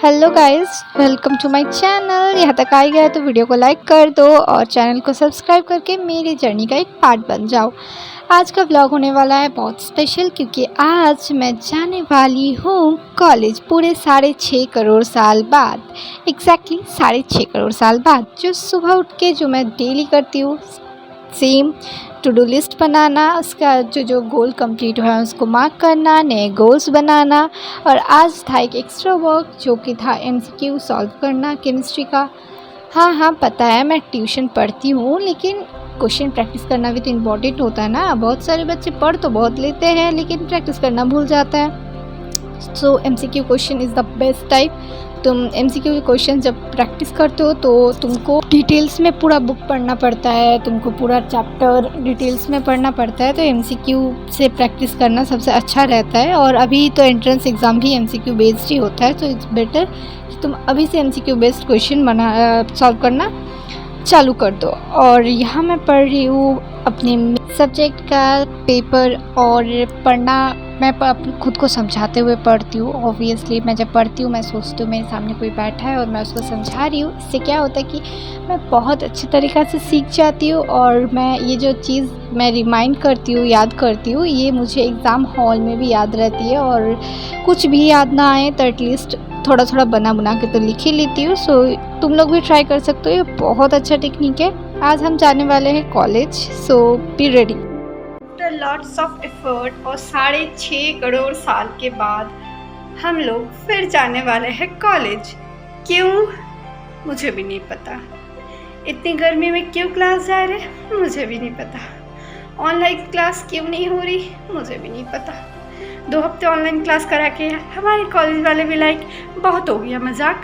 Hello guys, welcome to my channel. यहाँ तक आ गया तो वीडियो को लाइक कर दो और चैनल को सब्सक्राइब करके मेरी जर्नी का एक पार्ट बन जाओ। आज का व्लॉग होने वाला है बहुत स्पेशल, क्योंकि आज मैं जाने वाली हूँ कॉलेज पूरे 6.5 करोड़ साल बाद। एग्जैक्टली 6.5 करोड़ साल बाद। जो सुबह उठ के जो मैं डेली करती हूँ, सेम टू डू लिस्ट बनाना, उसका जो गोल कंप्लीट हुआ है उसको मार्क करना, नए गोल्स बनाना। और आज था एक एक्स्ट्रा वर्क जो कि था एमसीक्यू सॉल्व करना केमिस्ट्री का। हाँ, पता है मैं ट्यूशन पढ़ती हूँ, लेकिन क्वेश्चन प्रैक्टिस करना भी तो इम्पॉर्टेंट होता है ना। बहुत सारे बच्चे पढ़ तो बहुत लेते हैं लेकिन प्रैक्टिस करना भूल जाता है। So MCQ question is the best type. तुम एमसीक्यू के क्वेश्चन जब प्रैक्टिस करते हो तो तुमको डिटेल्स में पूरा बुक पढ़ना पड़ता है, तुमको पूरा चैप्टर डिटेल्स में पढ़ना पड़ता है। तो एमसीक्यू से प्रैक्टिस करना सबसे अच्छा रहता है। और अभी तो एंट्रेंस एग्ज़ाम भी एमसीक्यू बेस्ड ही होता है, तो इट्स बेटर कि तुम अभी से एमसीक्यू बेस्ड क्वेश्चन सॉल्व करना चालू कर दो। और यहाँ मैं पढ़ रही हूँ अपने सब्जेक्ट का पेपर, और पढ़ना मैं खुद को समझाते हुए पढ़ती हूँ। ऑब्वियसली मैं जब पढ़ती हूँ मैं सोचती हूँ मेरे सामने कोई बैठा है और मैं उसको समझा रही हूँ। इससे क्या होता है कि मैं बहुत अच्छे तरीक़ा से सीख जाती हूँ, और मैं ये जो चीज़ मैं रिमाइंड करती हूँ, याद करती हूँ, ये मुझे एग्ज़ाम हॉल में भी याद रहती है। और कुछ भी याद ना आए तो एटलीस्ट थोड़ा थोड़ा बना के तो लिख ही लेती हूँ। सो तुम लोग भी ट्राई कर सकते हो, ये बहुत अच्छा टेक्निक है। आज हम जाने वाले हैं college, so be ready. After lots of effort और 6.5 करोड़ साल के बाद हम लोग फिर जाने वाले हैं कॉलेज। क्यों मुझे भी नहीं पता। इतनी गर्मी में क्यों क्लास जा रहे मुझे भी नहीं पता। ऑनलाइन क्लास क्यों नहीं हो रही मुझे भी नहीं पता। 2 हफ्ते ऑनलाइन क्लास करा के हमारे कॉलेज वाले भी लाइक बहुत हो गया मजाक,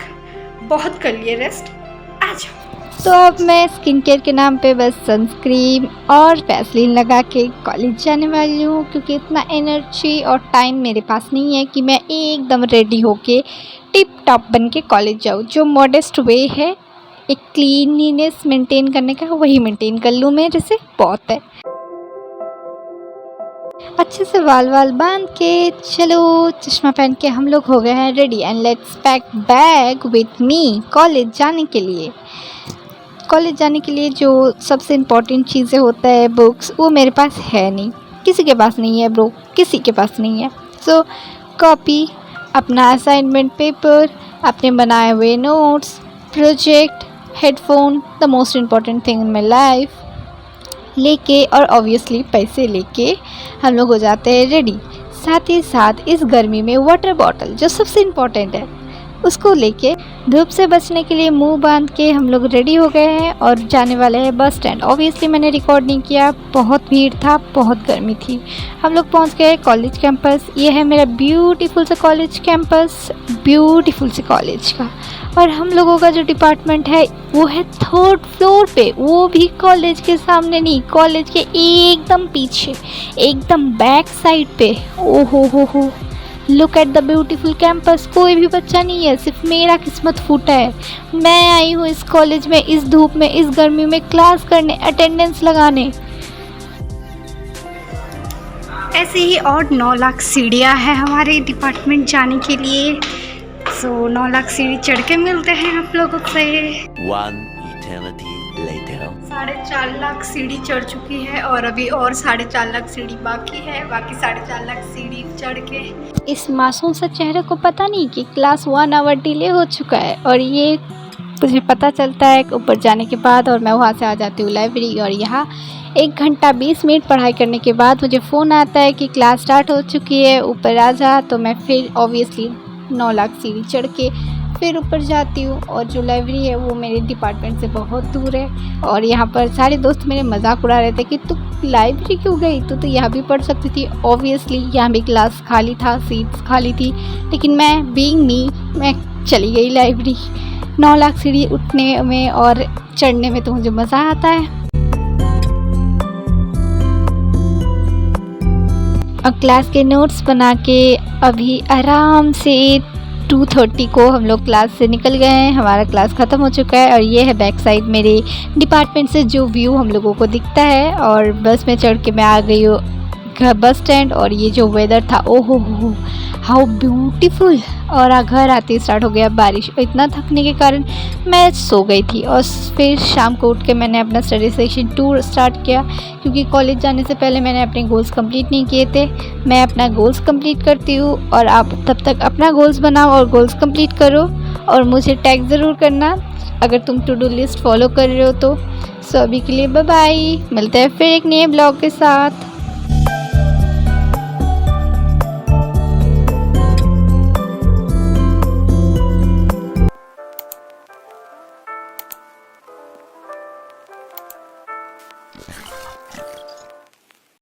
बहुत कर लिए रेस्ट, आ जाओ। तो अब मैं स्किन केयर के नाम पे बस सनस्क्रीन और वैसलीन लगा के कॉलेज जाने वाली हूँ, क्योंकि इतना एनर्जी और टाइम मेरे पास नहीं है कि मैं एकदम रेडी होके टिप टॉप बन के कॉलेज जाऊँ। जो मॉडेस्ट वे है एक क्लीनलीनेस मेंटेन करने का, वही मेंटेन कर लूँ, मेरे से बहुत है। अच्छे से वाल बांध के चलो, चश्मा पहन के हम लोग हो गए हैं ready, and let's pack bag with me college जाने के लिए। कॉलेज जाने के लिए जो सबसे इम्पॉर्टेंट चीज़ें होता है बुक्स, वो मेरे पास है नहीं, किसी के पास नहीं है ब्रो, किसी के पास नहीं है। सो कॉपी, अपना असाइनमेंट पेपर, अपने बनाए हुए notes, project, headphone, the most important thing in my life लेके, और ऑब्वियसली पैसे लेके हम लोग हो जाते हैं रेडी। साथ ही साथ इस गर्मी में वाटर बॉटल जो सबसे इम्पॉर्टेंट है उसको लेके धूप से बचने के लिए मुंह बांध के हम लोग रेडी हो गए हैं और जाने वाले हैं बस स्टैंड। ऑब्वियसली मैंने रिकॉर्ड नहीं किया, बहुत भीड़ था, बहुत गर्मी थी। हम लोग पहुंच गए कॉलेज कैंपस। ये है मेरा ब्यूटीफुल से कॉलेज कैंपस, ब्यूटीफुल से कॉलेज का। और हम लोगों का जो डिपार्टमेंट है वो है 3rd फ्लोर पे, वो भी कॉलेज के सामने नहीं, कॉलेज के एकदम पीछे, एकदम बैक साइड पे। ओहो हो, look at the beautiful campus. कोई भी बच्चा नहीं है, सिर्फ मेरा किस्मत फूटा है। मैं आई हूँ इस कॉलेज में, इस धूप में, इस गर्मी में क्लास करने, अटेंडेंस लगाने। ऐसे ही और 9 लाख सीढ़ियाँ हैं हमारे डिपार्टमेंट जाने के लिए। सो 9 लाख सीढ़ी चढ़ के मिलते हैं आप लोगों से। 4.5 लाख सीढ़ी चढ़ चुकी है और अभी और 4.5 लाख सीढ़ी बाकी है। बाकी 4.5 लाख सीढ़ी चढ़ के इस मासूम सा चेहरे को पता नहीं कि क्लास 1 आवर डिले हो चुका है। और ये मुझे पता चलता है ऊपर जाने के बाद, और मैं वहाँ से आ जाती हूँ लाइब्रेरी। और यहाँ 1 घंटा 20 मिनट पढ़ाई करने के बाद मुझे फ़ोन आता है कि क्लास स्टार्ट हो चुकी है, ऊपर आ जा। तो मैं फिर ऑब्वियसली 9 लाख सीढ़ी चढ़ के फिर ऊपर जाती हूँ। और जो लाइब्रेरी है वो मेरे डिपार्टमेंट से बहुत दूर है। और यहाँ पर सारे दोस्त मेरे मजाक उड़ा रहे थे कि तू लाइब्रेरी क्यों गई, तू तो यहाँ भी पढ़ सकती थी। ऑब्वियसली यहाँ भी क्लास खाली था, सीट्स खाली थी, लेकिन मैं बीइंग मी, मैं चली गई लाइब्रेरी। 9 लाख सीढ़ी उठने में और चढ़ने में तो मुझे मज़ा आता है। और क्लास के नोट्स बना के अभी आराम से 2:30 को हम लोग क्लास से निकल गए हैं। हमारा क्लास ख़त्म हो चुका है। और ये है बैक साइड मेरे डिपार्टमेंट से जो व्यू हम लोगों को दिखता है। और बस में चढ़ के मैं आ गई हूँ घर बस स्टैंड और ये जो वेदर था, ओहो हो हाउ ब्यूटीफुल। और घर आते ही स्टार्ट हो गया बारिश। इतना थकने के कारण मैं सो गई थी और फिर शाम को उठ के मैंने अपना स्टडी सेशन टूर स्टार्ट किया, क्योंकि कॉलेज जाने से पहले मैंने अपने गोल्स कंप्लीट नहीं किए थे। मैं अपना गोल्स कंप्लीट करती हूँ और आप तब तक अपना गोल्स बनाओ और गोल्स कंप्लीट करो और मुझे टैग ज़रूर करना अगर तुम टू डू लिस्ट फॉलो कर रहे हो तो। सो अभी के लिए बाय बाय, मिलते हैं फिर एक नए ब्लॉग के साथ।